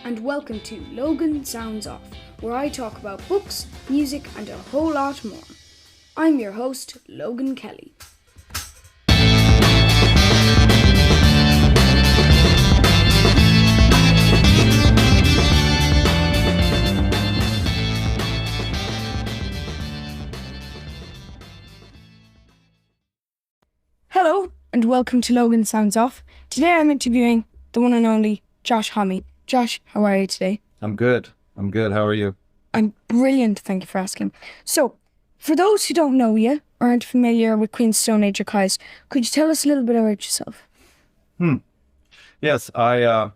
and welcome to Logan Sounds Off, where I talk about books, music, and a whole lot more. I'm your host, Logan Kelly. Hello, and welcome to Logan Sounds Off. Today I'm interviewing the one and only Josh Homme. Josh, how are you today? I'm good. How are you? I'm brilliant, thank you for asking. So, for those who don't know you or aren't familiar with Queen's Stone Age or Kyuss, could you tell us a little bit about yourself? Yes, I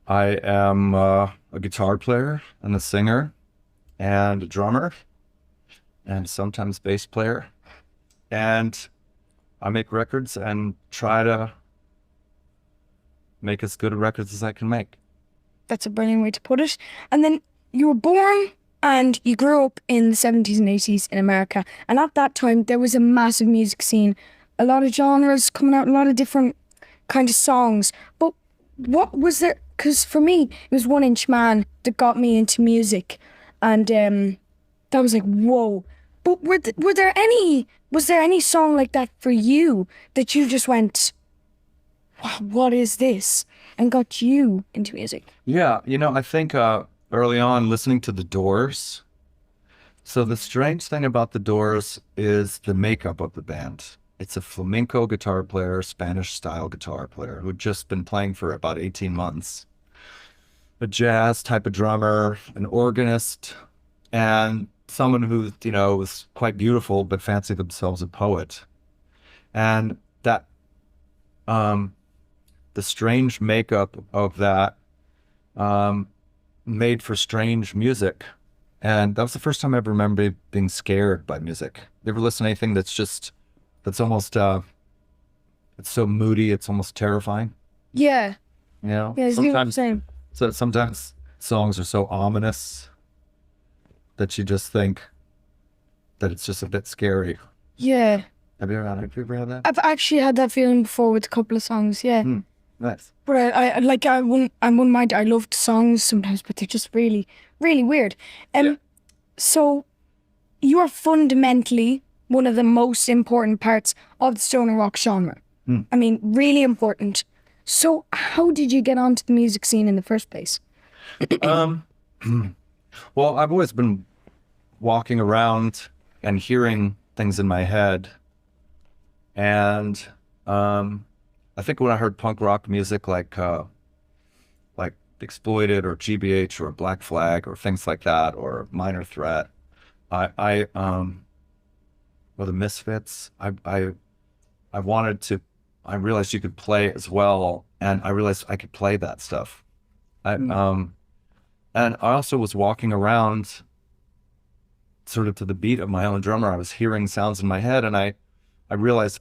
I am a guitar player and a singer and a drummer and sometimes bass player. And I make records and try to make as good a records as I can make. That's a brilliant way to put it. And then you were born and you grew up in the 70s and 80s in America. And at that time, there was a massive music scene, a lot of genres coming out, a lot of different kind of songs. But what was there? Because for me, it was One Inch Man that got me into music. And that was like, whoa. But was there any song like that for you that you just went, wow, what is this? And got you into music? Yeah, I think early on listening to The Doors. So the strange thing about The Doors is the makeup of the band. It's a flamenco guitar player, Spanish style guitar player who'd just been playing for about 18 months. A jazz type of drummer, an organist, and someone who, was quite beautiful but fancied themselves a poet. And that, the strange makeup of that made for strange music. And that was the first time I ever remember being scared by music. You ever listen to anything that's almost, it's so moody, it's almost terrifying? Yeah. Yeah, it's the same. So sometimes songs are so ominous that you just think that it's just a bit scary. Yeah. Have you ever had that? I've actually had that feeling before with a couple of songs, yeah. Nice. But I wouldn't mind. I love the songs sometimes, but they're just really, really weird. Yeah. So you are fundamentally one of the most important parts of the stoner rock genre. I mean, really important. So how did you get onto the music scene in the first place? Well, I've always been walking around and hearing things in my head. And I think when I heard punk rock music like Exploited or GBH or Black Flag or things like that, or Minor Threat, or the Misfits, I realized you could play as well, and I realized I could play that stuff. And I also was walking around sort of to the beat of my own drummer. I was hearing sounds in my head, and I realized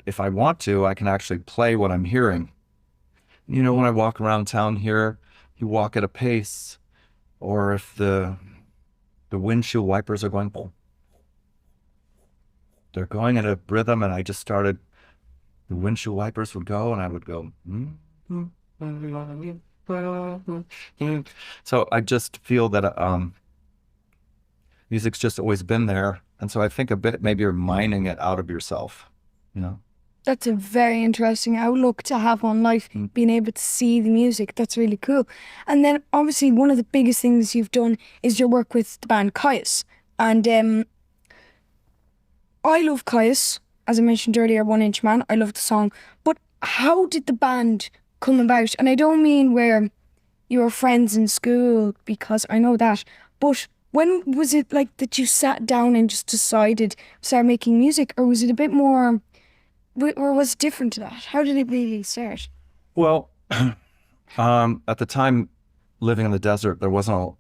if I want to, I can actually play what I'm hearing. When I walk around town here, you walk at a pace, or if the windshield wipers are going, they're going at a rhythm, and I just started, the windshield wipers would go, and I would go, So I just feel that music's just always been there. And so I think a bit maybe you're mining it out of yourself, That's a very interesting outlook to have on life, being able to see the music. That's really cool. And then obviously one of the biggest things you've done is your work with the band Kyuss. And I love Kyuss, as I mentioned earlier, One Inch Man. I love the song. But how did the band come about? And I don't mean where you were friends in school, because I know that. But when was it like that you sat down and just decided to start making music? Or was it a bit more, or was it different to that? How did it really start? Well, at the time, living in the desert, there wasn't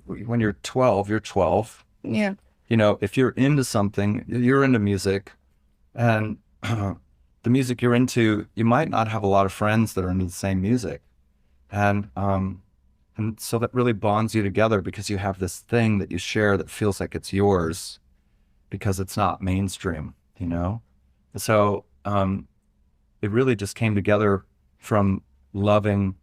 when you're 12, you're 12. Yeah. If you're into something, you're into music, and the music you're into, you might not have a lot of friends that are into the same music. And so that really bonds you together, because you have this thing that you share that feels like it's yours because it's not mainstream, So it really just came together from loving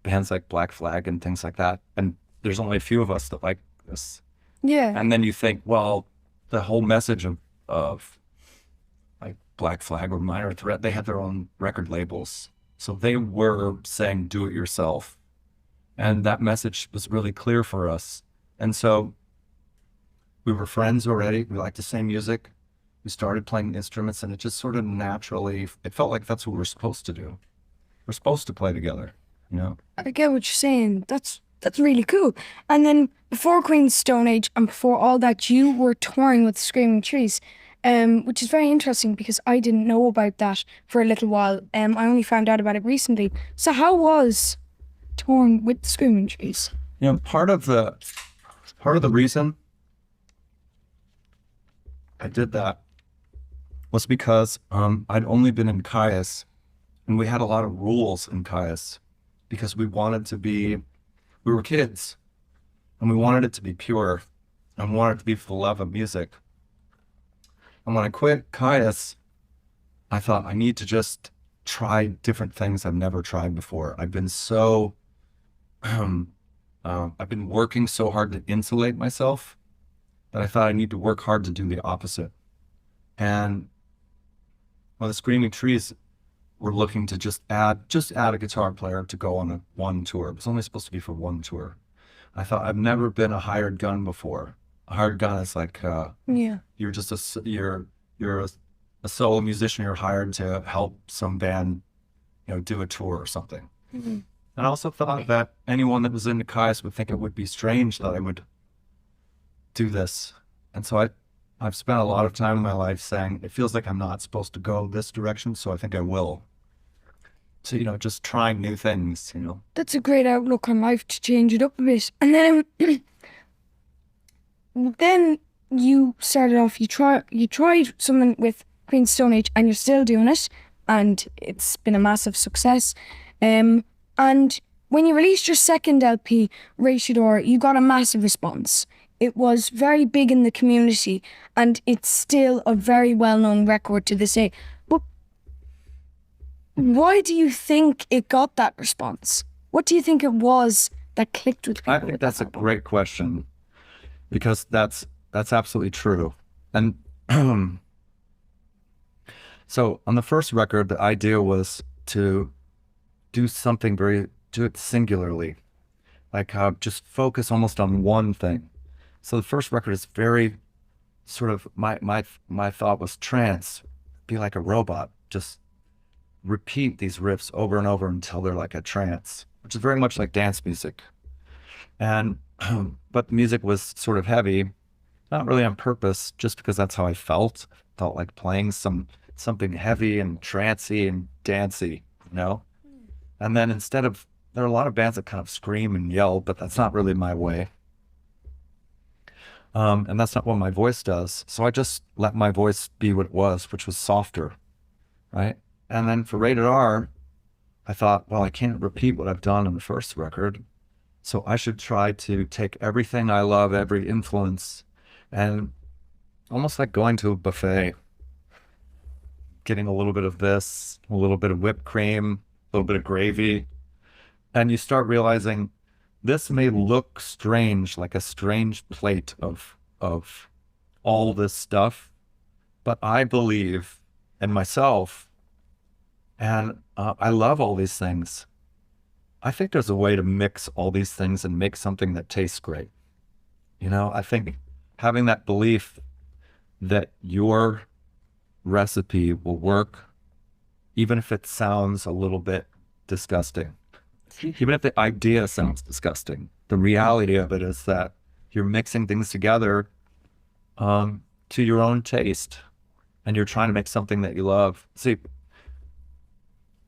bands like Black Flag and things like that. And there's only a few of us that like this. Yeah. And then you think, well, the whole message of like Black Flag or Minor Threat, they had their own record labels. So they were saying, do it yourself. And that message was really clear for us. And so we were friends already. We liked the same music. We started playing instruments, and it just sort of naturally, it felt like that's what we're supposed to do. We're supposed to play together, you know? I get what you're saying. That's really cool. And then before Queen's Stone Age and before all that, you were touring with Screaming Trees, which is very interesting because I didn't know about that for a little while. I only found out about it recently. So how was touring with Screaming Trees? You know, part of the reason I did that was because I'd only been in Kyuss, and we had a lot of rules in Kyuss because we were kids, and we wanted it to be pure, and wanted it to be for the love of music. And when I quit Kyuss, I thought I need to just try different things I've never tried before. I've been working so hard to insulate myself that I thought I need to work hard to do the opposite. And the Screaming Trees were looking to just add a guitar player to go on one tour. It was only supposed to be for one tour. I thought, I've never been a hired gun before. A hired gun is like you're just you're a solo musician. You're hired to help some band, do a tour or something. Mm-hmm. And I also thought that anyone that was into Kyuss would think it would be strange that I would do this. And so I've spent a lot of time in my life saying, it feels like I'm not supposed to go this direction, so I think I will. So, just trying new things, That's a great outlook on life, to change it up a bit. And then you started off, you tried something with Queen's Stone Age, and you're still doing it, and it's been a massive success. And when you released your second LP, Ratio, you got a massive response. It was very big in the community, and it's still a very well-known record to this day. But why do you think it got that response? What do you think it was that clicked with people? I think that's a great question, because that's absolutely true. And so on the first record, the idea was to do it singularly, like just focus almost on one thing. So the first record is very sort of, my thought was trance, be like a robot, just repeat these riffs over and over until they're like a trance, which is very much like dance music. And, but the music was sort of heavy, not really on purpose, just because that's how I felt like playing something heavy and trancey and dancey, And then there are a lot of bands that kind of scream and yell, but that's not really my way. And that's not what my voice does. So I just let my voice be what it was, which was softer, right? And then for Rated R, I thought, well, I can't repeat what I've done in the first record. So I should try to take everything I love, every influence, and almost like going to a buffet, getting a little bit of this, a little bit of whipped cream, a little bit of gravy. And you start realizing this may look strange, like a strange plate of all this stuff, but I believe in myself, and I love all these things. I think there's a way to mix all these things and make something that tastes great. I think having that belief that your recipe will work, even if it sounds a little bit disgusting. Even if the idea sounds disgusting, the reality of it is that you're mixing things together to your own taste, and you're trying to make something that you love. See,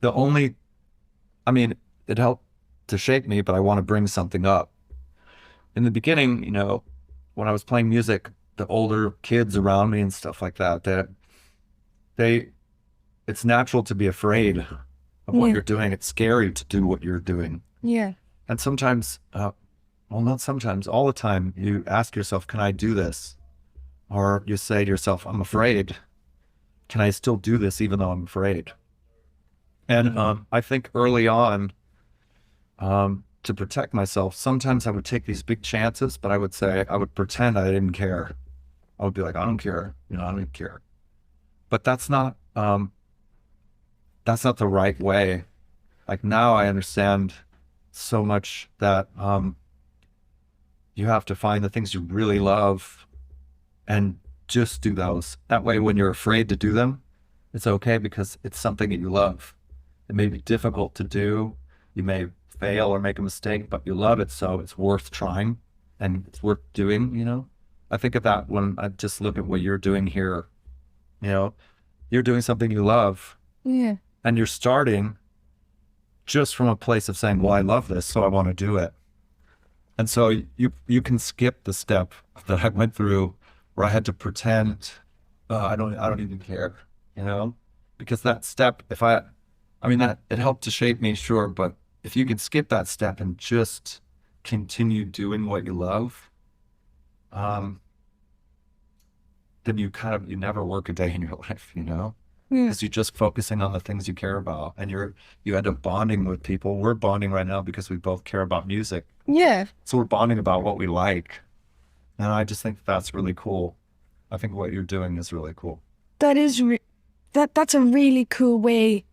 it helped to shape me, but I want to bring something up. In the beginning, when I was playing music, the older kids around me and stuff like that, it's natural to be afraid of what you're doing. It's scary to do what you're doing. Yeah. And sometimes, not sometimes, all the time, you ask yourself, can I do this? Or you say to yourself, I'm afraid. Can I still do this even though I'm afraid? And I think early on, to protect myself, sometimes I would take these big chances, but I would pretend I didn't care. I would be like, I don't care, I don't care. But that's not the right way. Like now I understand so much that you have to find the things you really love and just do those. That way, when you're afraid to do them, it's okay because it's something that you love. It may be difficult to do. You may fail or make a mistake, but you love it, so it's worth trying and it's worth doing. I think of that when I just look at what you're doing here. You're doing something you love. Yeah. And you're starting just from a place of saying, well, I love this, so I want to do it. And so you can skip the step that I went through where I had to pretend I don't even care, because that step, that it helped to shape me, sure, but if you can skip that step and just continue doing what you love, then you never work a day in your life, because you're just focusing on the things you care about, and you end up bonding with people. We're bonding right now because we both care about music. Yeah. So we're bonding about what we like. And I just think that's really cool. I think what you're doing is really cool. That is, that's a really cool way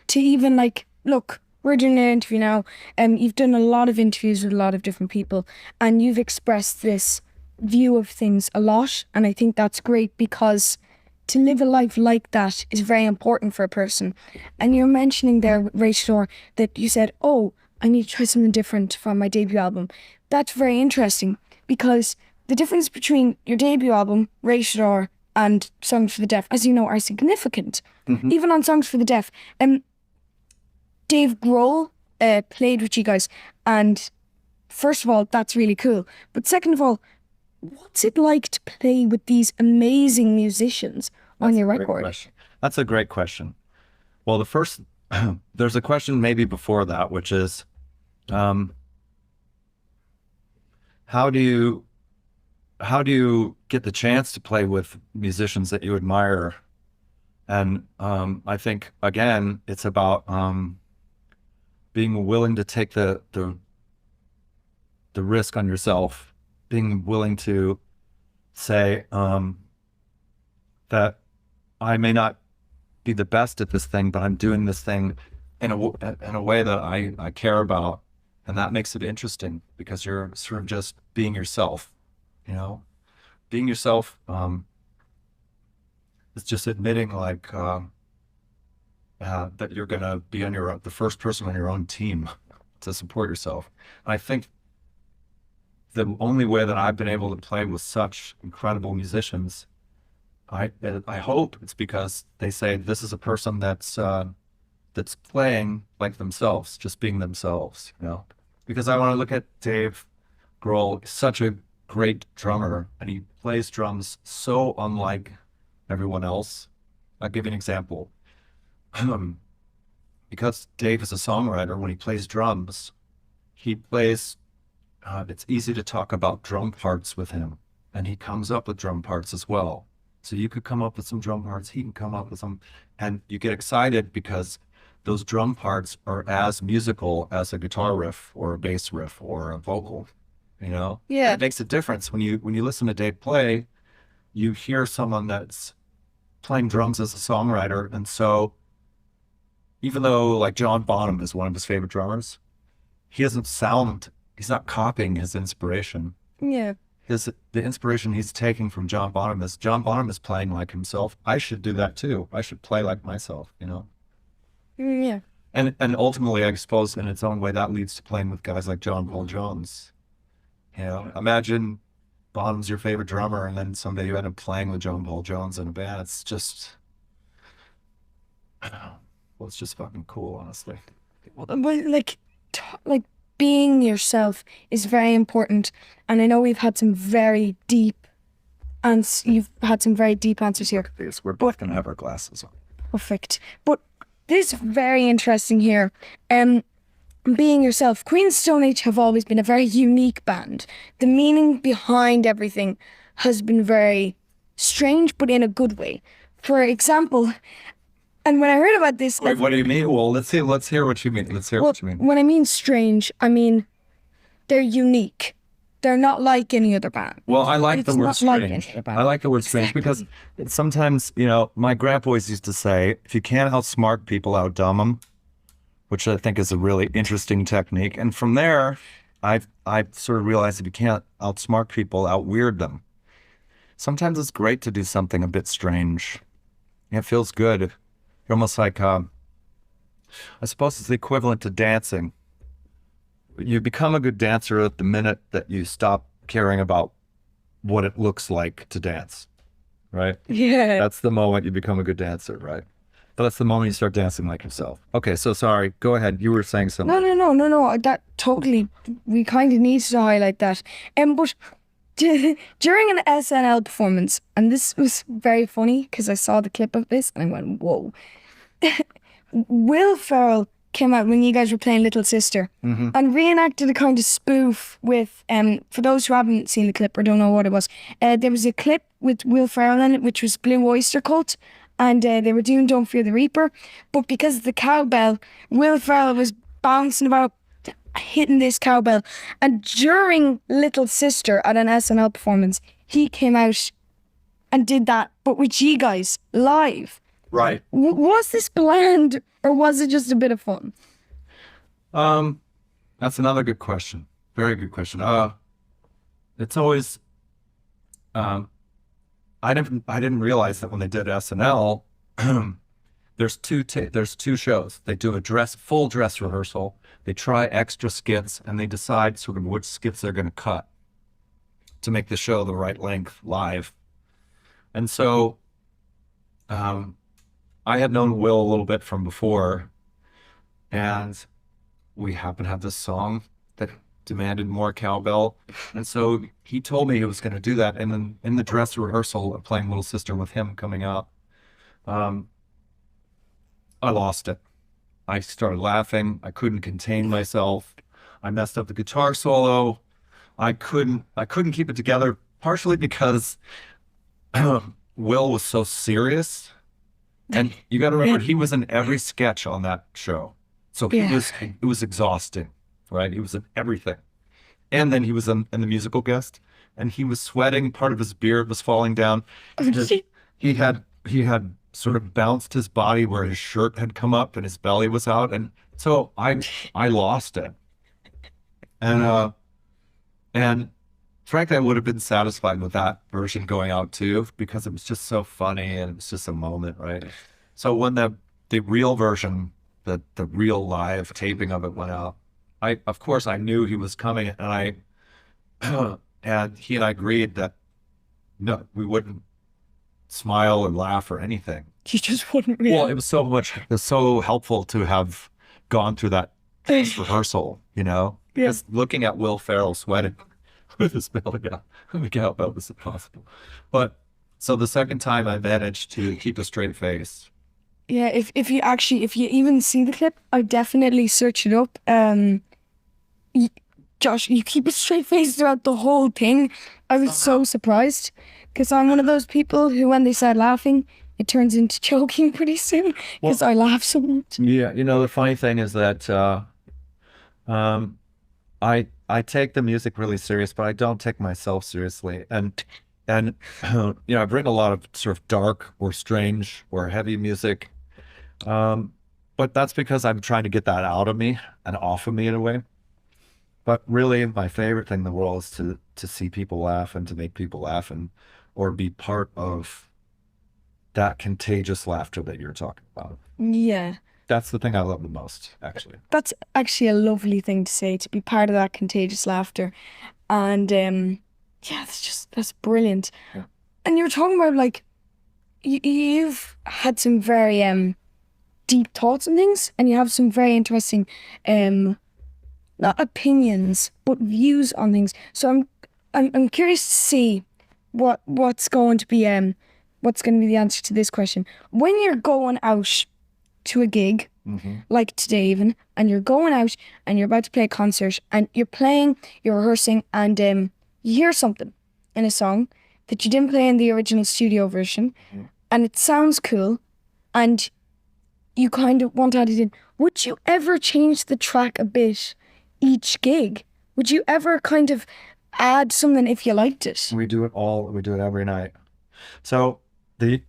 to even look, we're doing an interview now. You've done a lot of interviews with a lot of different people, and you've expressed this view of things a lot. And I think that's great because to live a life like that is very important for a person. And you're mentioning there, Rachel, that you said, oh, I need to try something different from my debut album. That's very interesting because the difference between your debut album, Rachel, and Songs for the Deaf, as you know, are significant. Mm-hmm. Even on Songs for the Deaf, Dave Grohl played with you guys, and first of all, that's really cool. But second of all, what's it like to play with these amazing musicians on your record? That's a great question. Well, there's a question maybe before that, which is, how do you get the chance to play with musicians that you admire? And I think, again, it's about being willing to take the risk on yourself, being willing to say that I may not be the best at this thing, but I'm doing this thing in a way that I care about. And that makes it interesting because you're sort of just being yourself, being yourself is just admitting that you're going to be the first person on your own team to support yourself. And I think the only way that I've been able to play with such incredible musicians, I hope it's because they say this is a person that's playing like themselves, just being themselves, because I want to look at Dave Grohl, such a great drummer, and he plays drums so unlike everyone else. I'll give you an example. Because Dave is a songwriter, when he plays drums, he plays, it's easy to talk about drum parts with him, and he comes up with drum parts as well. So you could come up with some drum parts, he can come up with some, and you get excited because those drum parts are as musical as a guitar riff or a bass riff or a vocal, Yeah. And it makes a difference when you listen to Dave play. You hear someone that's playing drums as a songwriter, and so even though John Bonham is one of his favorite drummers, he's not copying his inspiration. Yeah. The inspiration he's taking from John Bonham is playing like himself. I should do that too. I should play like myself, Yeah. And ultimately, I suppose in its own way, that leads to playing with guys like John Paul Jones. Imagine Bonham's your favorite drummer, and then someday you end up playing with John Paul Jones in a band. It's just, it's just fucking cool, honestly. But being yourself is very important, and I know we've had some very deep, you've had some very deep answers here. We're both gonna have our glasses on. Perfect. But this is very interesting here. Being yourself. Queen of Stone Age have always been a very unique band. The meaning behind everything has been very strange, but in a good way. For example, And when I heard about this, Wait, what do you mean? Well, let's hear what you mean. Let's hear what you mean. when I mean strange, I mean they're unique. They're not like any other band. Well, I like the It's word not like strange. any other band. I like the word strange because sometimes, my grandboys used to say, if you can't outsmart people, outdumb them, which I think is a really interesting technique. And from there, I've sort of realized if you can't outsmart people, outweird them. Sometimes it's great to do something a bit strange. It feels good. You're almost like, I suppose it's the equivalent to dancing. You become a good dancer at the minute that you stop caring about what it looks like to dance, right? Yeah. That's the moment you become a good dancer, right? But that's the moment you start dancing like yourself. Okay, so sorry. Go ahead. You were saying something. No. That totally, we kind of need to highlight that. But during an SNL performance, and this was very funny because I saw the clip of this and I went, whoa. Will Ferrell came out when you guys were playing Little Sister and reenacted a kind of spoof with, for those who haven't seen the clip or don't know what it was, there was a clip with Will Ferrell in it, which was Blue Oyster Cult, and they were doing Don't Fear the Reaper, but because of the cowbell, Will Ferrell was bouncing about, hitting this cowbell, and during Little Sister at an SNL performance, he came out and did that, but with you guys, live. Right. Was this planned, or was it just a bit of fun? That's another good question. Very good question. It's always, I didn't realize that when they did SNL, there's two shows. They do a full dress rehearsal. They try extra skits, and they decide sort of which skits they're going to cut to make the show the right length live. And so, I had known Will a little bit from before, and we happened to have this song that demanded more cowbell. And so he told me he was going to do that. And then in the dress rehearsal of playing Little Sister with him coming out, I lost it. I started laughing. I couldn't contain myself. I messed up the guitar solo. I couldn't keep it together, partially because Will was so serious. And you got to remember, he was in every sketch on that show. So it was exhausting, right? He was in everything. And then he was in the musical guest, and he was sweating. Part of his beard was falling down. He had sort of bounced his body where his shirt had come up and his belly was out. And so I lost it. And frankly, I would have been satisfied with that version going out too, because it was just so funny and it was just a moment, right? So when the real version, the real live taping of it went out, of course I knew he was coming, and and he and I agreed that no, we wouldn't smile or laugh or anything. You just wouldn't really. Well, it was so helpful to have gone through that rehearsal, because looking at Will Ferrell sweating with his belly out, the cowbell was impossible. But so the second time I managed to keep a straight face. Yeah, if you even see the clip, I definitely search it up. Josh, you keep a straight face throughout the whole thing. I was so surprised because I'm one of those people who, when they start laughing, it turns into choking pretty soon because I laugh so much. Yeah, the funny thing is that I take the music really serious, but I don't take myself seriously. And I've written a lot of sort of dark or strange or heavy music, but that's because I'm trying to get that out of me and off of me in a way. But really, my favorite thing in the world is to see people laugh and to make people laugh or be part of that contagious laughter that you're talking about. Yeah. That's the thing I love the most, actually. That's actually a lovely thing to say, to be part of that contagious laughter. And that's brilliant. Yeah. And you were talking about, like, you've had some very deep thoughts and things, and you have some very interesting not opinions, but views on things. So I'm curious to see what's going to be the answer to this question. When you're going out to a gig, like today even, and you're going out and you're about to play a concert and you're rehearsing, and you hear something in a song that you didn't play in the original studio version, and it sounds cool, and you kind of want to add it in. Would you ever change the track a bit each gig? Would you ever kind of add something if you liked it? We do it every night. So the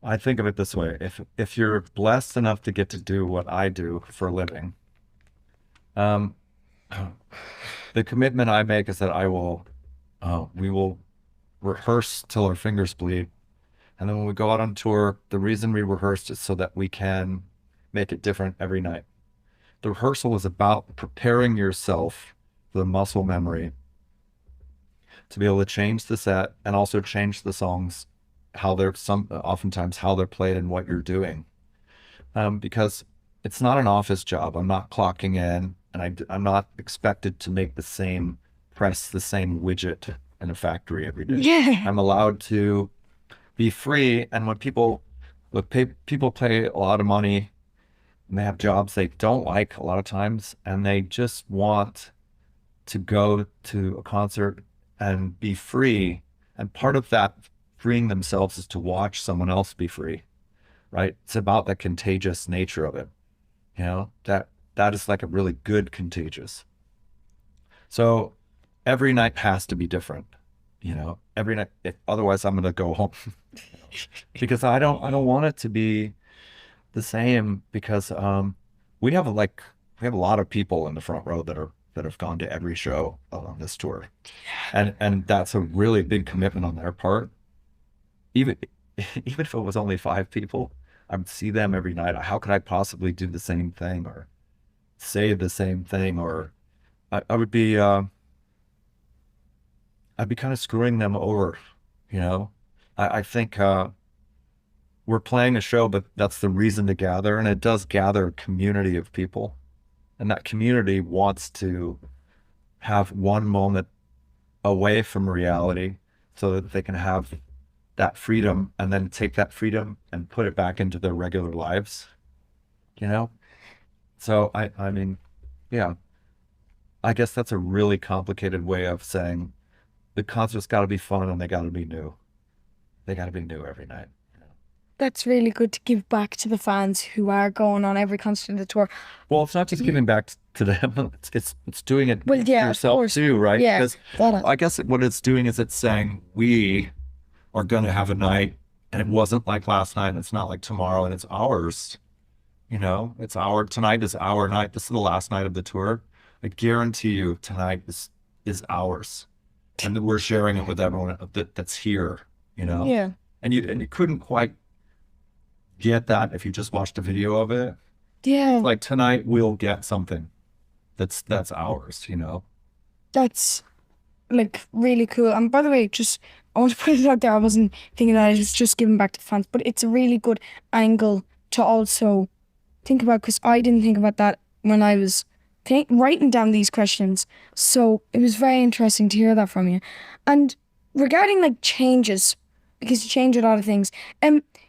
I think of it this way. If you're blessed enough to get to do what I do for a living, um, the commitment I make is that we will rehearse till our fingers bleed. And then when we go out on tour, the reason we rehearsed is so that we can make it different every night. The rehearsal is about preparing yourself for the muscle memory to be able to change the set and also change the songs, oftentimes how they're played and what you're doing. Because it's not an office job. I'm not clocking in, and I'm not expected to press the same widget in a factory every day. Yeah. I'm allowed to be free. And when people pay a lot of money and they have jobs they don't like a lot of times, and they just want to go to a concert and be free. And part of that freeing themselves is to watch someone else be free, right? It's about the contagious nature of it. That is like a really good contagious. So every night has to be different, every night. Otherwise I'm going to go home because I don't want it to be the same, because we have a lot of people in the front row that have gone to every show on this tour. And that's a really big commitment on their part. Even if it was only 5 people, I would see them every night. How could I possibly do the same thing or say the same thing? Or I would be I'd be kind of screwing them over, I think we're playing a show, but that's the reason to gather, and it does gather a community of people. And that community wants to have one moment away from reality so that they can have that freedom and then take that freedom and put it back into their regular lives, So I mean, yeah, I guess that's a really complicated way of saying the concert's got to be fun and they got to be new. They got to be new every night. That's really good to give back to the fans who are going on every concert of the tour. Well, it's not just giving back to them. It's doing it Well, yeah, yourself too, right? Yeah, because I guess what it's doing is it's saying we are going to have a night, and it wasn't like last night. And it's not like tomorrow, and it's ours. Tonight is our night. This is the last night of the tour. I guarantee you, tonight is ours, and we're sharing it with everyone that's here. Yeah. And you couldn't quite get that if you just watched a video of it. Yeah. Like tonight we'll get something that's ours, That's like really cool. And by the way, I want to put it out there, I wasn't thinking that, I was just giving back to the fans, but it's a really good angle to also think about, because I didn't think about that when I was writing down these questions. So it was very interesting to hear that from you. And regarding like changes, because you change a lot of things,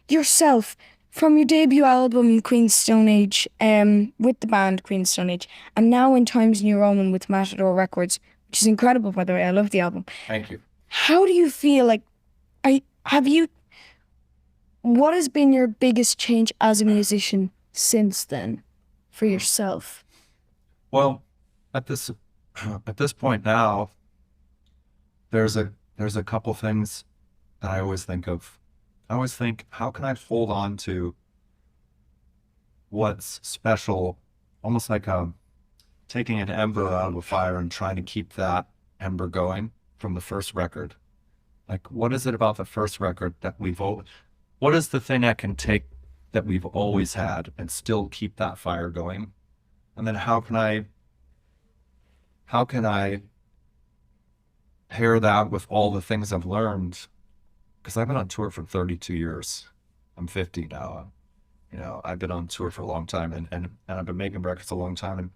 yourself, from your debut album Queen's Stone Age, with the band Queen's Stone Age, and now in Times New Roman with Matador Records, which is incredible, by the way. I love the album. Thank you. How do you feel like, what has been your biggest change as a musician since then for yourself? Well, at this point now, there's a couple things that I always think of. I always think, how can I hold on to what's special, almost like taking an ember out of a fire and trying to keep that ember going from the first record. Like, what is it about the first record that what is the thing I can take that we've always had and still keep that fire going? And then how can I pair that with all the things I've learned? Because I've been on tour for 32 years. I'm 50 now. I've been on tour for a long time, and I've been making records a long time. And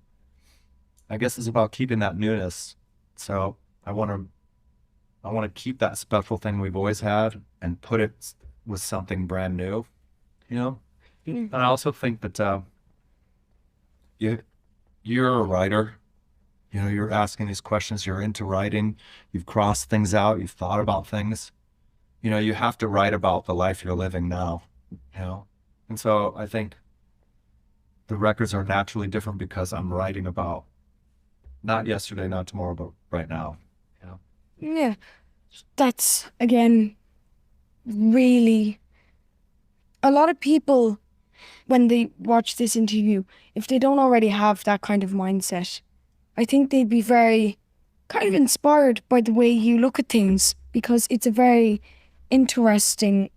I guess it's about keeping that newness. So I want to keep that special thing we've always had and put it with something brand new. And I also think that you're a writer. You're asking these questions. You're into writing. You've crossed things out. You've thought about things. You have to write about the life you're living now, And so I think the records are naturally different because I'm writing about not yesterday, not tomorrow, but right now. You know? Yeah. That's, again, really, a lot of people, when they watch this interview, if they don't already have that kind of mindset, I think they'd be very kind of inspired by the way you look at things, because it's a very interesting,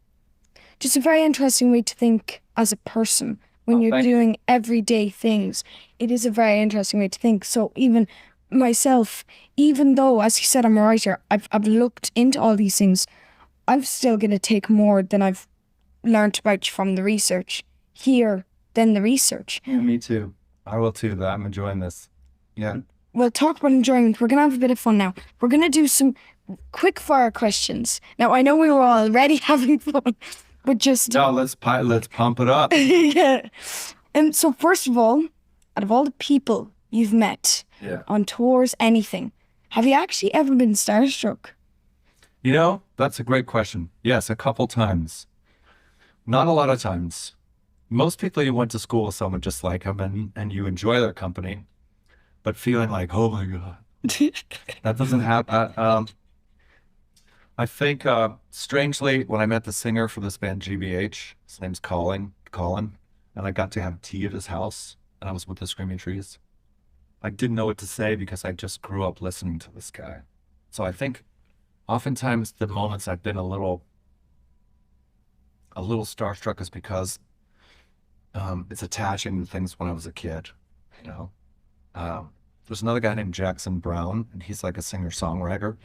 just a very interesting way to think as a person when you're thank you. doing everyday things. It is a very interesting way to think. So even myself, even though, as you said, I'm a writer, I've looked into all these things, I'm still going to take more than I've learnt about from the research here than the research. Yeah, me too. I will too. That I'm enjoying this. Yeah. We'll talk about enjoyment. We're going to have a bit of fun now. We're going to do some quick fire questions. Now, I know we were already having fun, but just... No, let's pump it up. Yeah. And so first of all, out of all the people you've met on tours, anything, have you actually ever been starstruck? You know, that's a great question. Yes, a couple times. Not a lot of times. Most people, you went to school with someone just like them and you enjoy their company, but feeling like, oh my God, that doesn't happen. I think, strangely, when I met the singer for this band, GBH, his name's Colin, and I got to have tea at his house, and I was with the Screaming Trees. I didn't know what to say because I just grew up listening to this guy. So I think oftentimes the moments I've been a little starstruck is because it's attaching to things when I was a kid, you know. There's another guy named Jackson Brown, and he's like a singer-songwriter.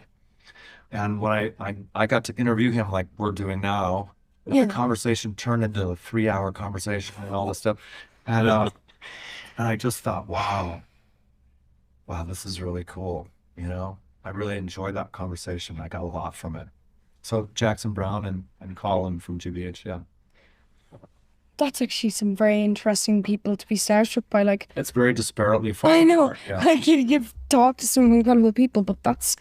And when I got to interview him like we're doing now, the conversation turned into a 3-hour conversation and all this stuff. And I just thought, wow, this is really cool, you know. I really enjoyed that conversation. I got a lot from it. So Jackson Brown and Colin from GBH, yeah. That's actually some very interesting people to be starstruck by. Like, it's very disparately fun. I know. Yeah. Like you've talked to some incredible people, but that's,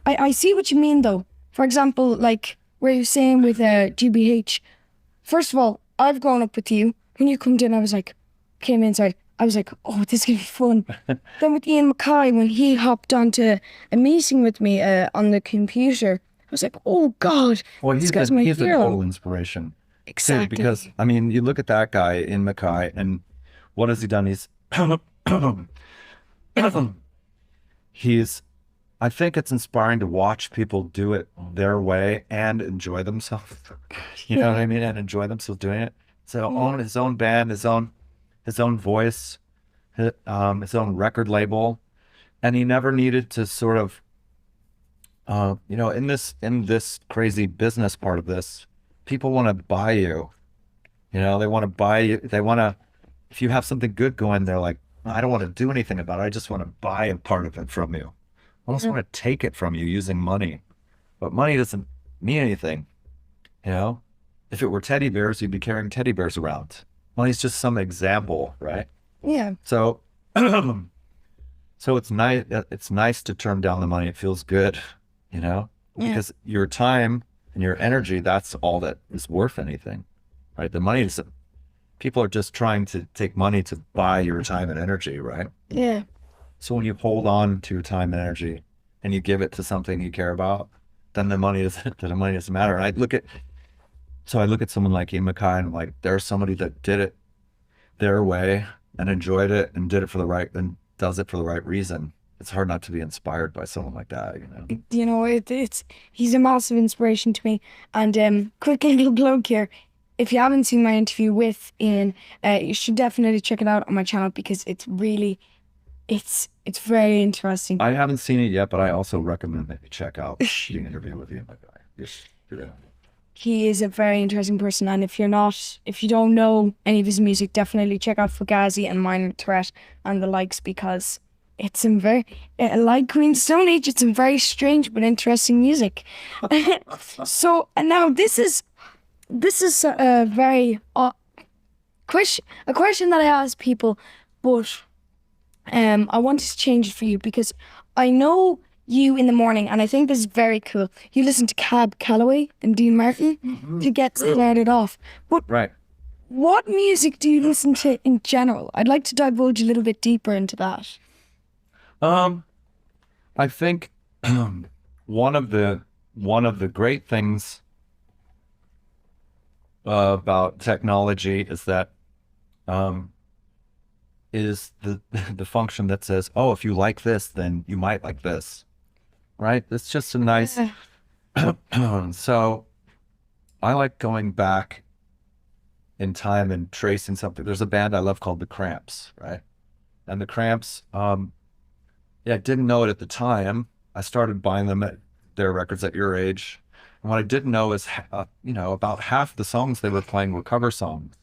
I see what you mean though. For example, like where you're saying with GBH, first of all, I've grown up with you. When you come in, came inside, I was like, oh, this is gonna be fun. Then with Ian MacKaye, when he hopped onto a meeting with me on the computer, I was like, oh God, well, this guy's my he's a hero. total inspiration. Exactly. Because, I mean, you look at that guy in MacKaye, and what has he done? I think it's inspiring to watch people do it their way and enjoy themselves. You know what I mean? And enjoy themselves doing it. So own his own band, his own voice, his own record label. And he never needed to sort of, you know, in this crazy business part of this, people want to buy you. You know, they want to buy you. They want to, if you have something good going, they're like, I don't want to do anything about it. I just want to buy a part of it from you. I almost want to take it from you using money. But money doesn't mean anything. You know, if it were teddy bears, you'd be carrying teddy bears around. Money's just some example, right? Yeah. So, so it's nice to turn down the money. It feels good, you know, because your time and your energy, that's all that is worth anything, right? The money is, people are just trying to take money to buy your time and energy, right? Yeah. So when you hold on to your time and energy and you give it to something you care about, then the money doesn't matter. And I look at someone like Ian MacKaye, and I'm like, there's somebody that did it their way and enjoyed it and did it for the right, and does it for the right reason. It's hard not to be inspired by someone like that, you know. You know, he's a massive inspiration to me. And quick little plug here. If you haven't seen my interview with Ian, you should definitely check it out on my channel, because it's really, it's very interesting. I haven't seen it yet, but I also recommend that you check out the interview with Ian MacKaye. Yes, yeah. He is a very interesting person, and if you don't know any of his music, definitely check out Fugazi and Minor Threat and the likes, because it's some very, like Queen Stone Age, it's some very strange but interesting music. So, and now this is a very question that I ask people, but I wanted to change it for you, because I know you in the morning, and I think this is very cool. You listen to Cab Calloway and Dean Martin to get started off. But Right. What music do you listen to in general? I'd like to divulge a little bit deeper into that. I think one of the great things about technology is that is the function that says, oh, if you like this, then you might like this, right? It's just a nice. So I like going back in time and tracing something. There's a band I love called the Cramps, right? And the Cramps, yeah, I didn't know it at the time. I started buying them at their records at your age. And what I didn't know is, about half the songs they were playing were cover songs.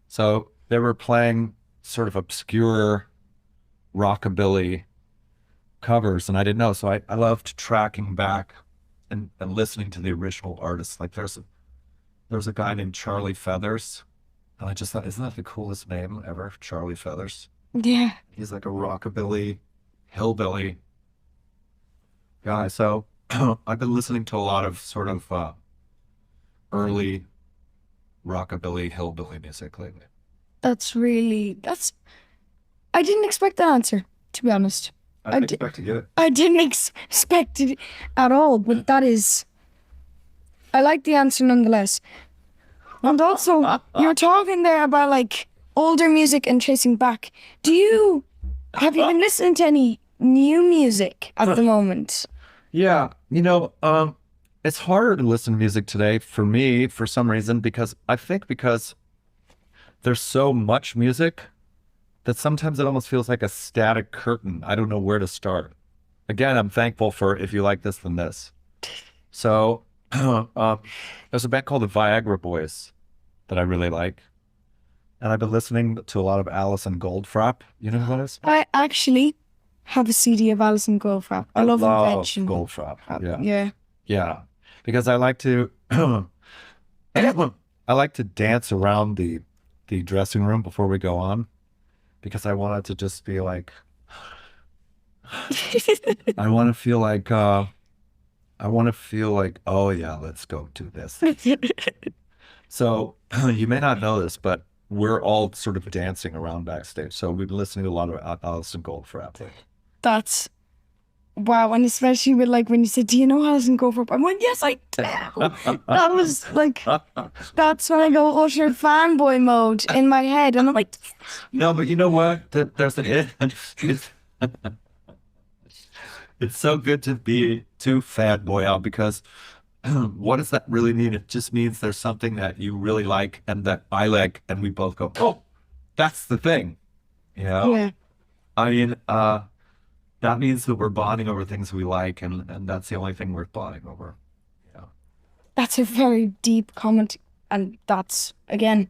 So they were playing sort of obscure rockabilly covers, and I didn't know. So I loved tracking back and listening to the original artists. Like there's a guy named Charlie Feathers. And I just thought, isn't that the coolest name ever? Charlie Feathers. Yeah. He's like a rockabilly, hillbilly guy. So I've been listening to a lot of sort of early rockabilly, hillbilly music lately. I didn't expect that answer, to be honest. I didn't expect to get it. I didn't expect it at all, but I like the answer nonetheless. And also, you're talking there about like older music and tracing back. Have you been listening to any new music at the moment? Yeah, it's harder to listen to music today for me for some reason because there's so much music that sometimes it almost feels like a static curtain. I don't know where to start. Again, I'm thankful for if you like this, then this. So there's a band called the Viagra Boys that I really like. And I've been listening to a lot of Alison Goldfrapp. You know who that is? I actually have a CD of Alison Goldfrapp. I love Invention. Goldfrapp. Yeah. Yeah. Yeah. Because I like to I like to dance around the dressing room before we go on. Because I want it to just be like I want to feel like oh yeah, let's go do this. So you may not know this, but we're all sort of dancing around backstage. So we've been listening to a lot of Alison Goldfrapp. That's wow, and especially with like when you said, "Do you know Alison Goldfrapp?" I went, "Yes, I do." That was like, that's when I go Usher fanboy mode in my head, and I'm like, no, but you know what? It's so good to be too fanboy out because what does that really mean? It just means there's something that you really like and that I like, and we both go, "Oh, that's the thing." yeah, I mean, that means that we're bonding over things we like, and that's the only thing worth bonding over. that's a very deep comment, and that's again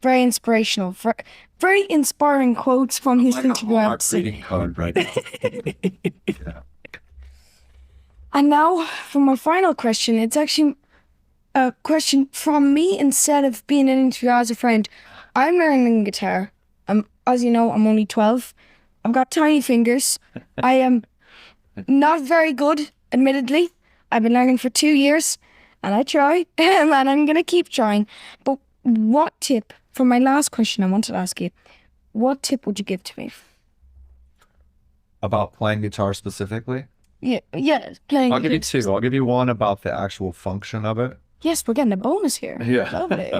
very inspirational. Very inspiring quotes from his interview. Like a greeting card right now. Yeah. And now for my final question, it's actually a question from me instead of being an interviewer as a friend. I'm learning guitar. As you know, I'm only 12. I've got tiny fingers. I am not very good, admittedly. I've been learning for 2 years, and I try, and I'm going to keep trying. But what tip, for my last question I wanted to ask you, what tip would you give to me? About playing guitar specifically? Yeah, playing. I'll give you two. I'll give you one about the actual function of it. Yes, we're getting a bonus here. Yeah. Lovely.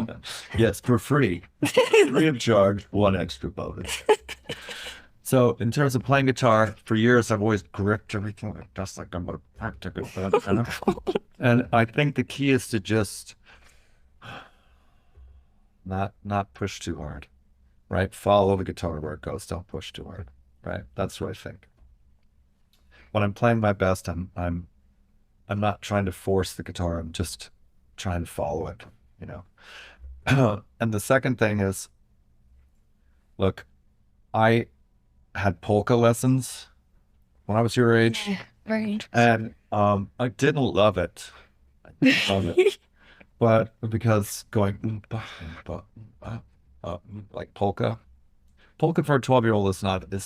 Yes, for free. Free of charge, one extra bonus. So in terms of playing guitar, for years I've always gripped everything like that's like I'm going to practice it. And I think the key is to just not push too hard, right? Follow the guitar where it goes. Don't push too hard, right? That's what I think. When I'm playing my best, I'm not trying to force the guitar. I'm just trying to follow it, And the second thing is, look, I had polka lessons when I was your age. Yeah, very interesting. And I didn't love it. But because going like polka for a 12-year-old is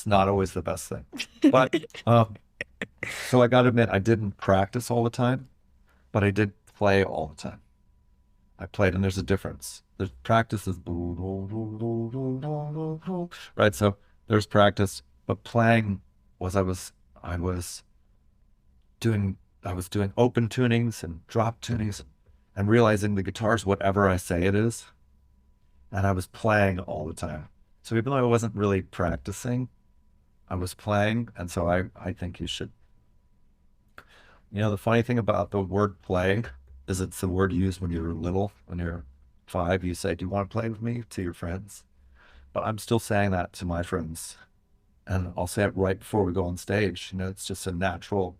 not always the best thing. But so I got to admit, I didn't practice all the time, but I did play all the time. I played, and there's a difference. There's practice is right. So there's practice, but playing was I was doing open tunings and drop tunings, and realizing the guitar's whatever I say it is, and I was playing all the time. So even though I wasn't really practicing, I was playing, and so I think you should. The funny thing about the word playing is it's the word used when you're little. When you're 5, you say, "Do you want to play with me?" to your friends. But I'm still saying that to my friends, and I'll say it right before we go on stage. It's just a natural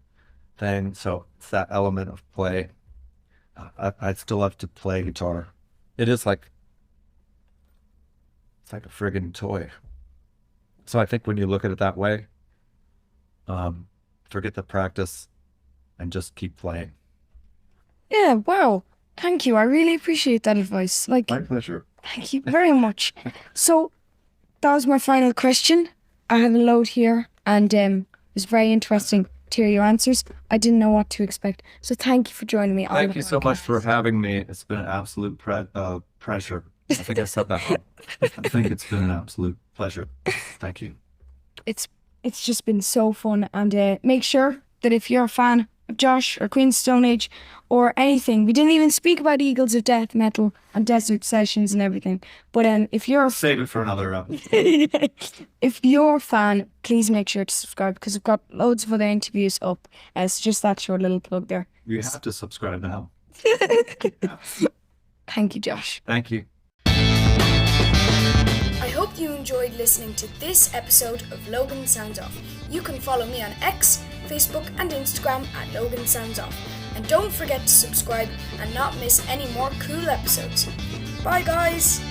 thing. So it's that element of play. I still have to play guitar. It is like, it's like a friggin' toy. So I think when you look at it that way, forget the practice and just keep playing. Yeah, wow. Thank you. I really appreciate that advice. My pleasure. Thank you very much. So that was my final question. I had a load here, and it was very interesting to hear your answers. I didn't know what to expect. So thank you for joining me. Thank you so much for having me. It's been an absolute pleasure. I think I said that wrong. I think it's been an absolute pleasure. Thank you. It's just been so fun, and make sure that if you're a fan of Josh or Queen's Stone Age or anything, we didn't even speak about Eagles of Death Metal and Desert Sessions and everything, but if you're save it for another round. If you're a fan, please make sure to subscribe, because we've got loads of other interviews up. It's just that short little plug there. You have to subscribe now. Thank you, Josh. Thank you. I hope you enjoyed listening to this episode of Logan Sounds Off. You can follow me on X, Facebook and Instagram at Logan Sounds Off. And don't forget to subscribe and not miss any more cool episodes. Bye guys!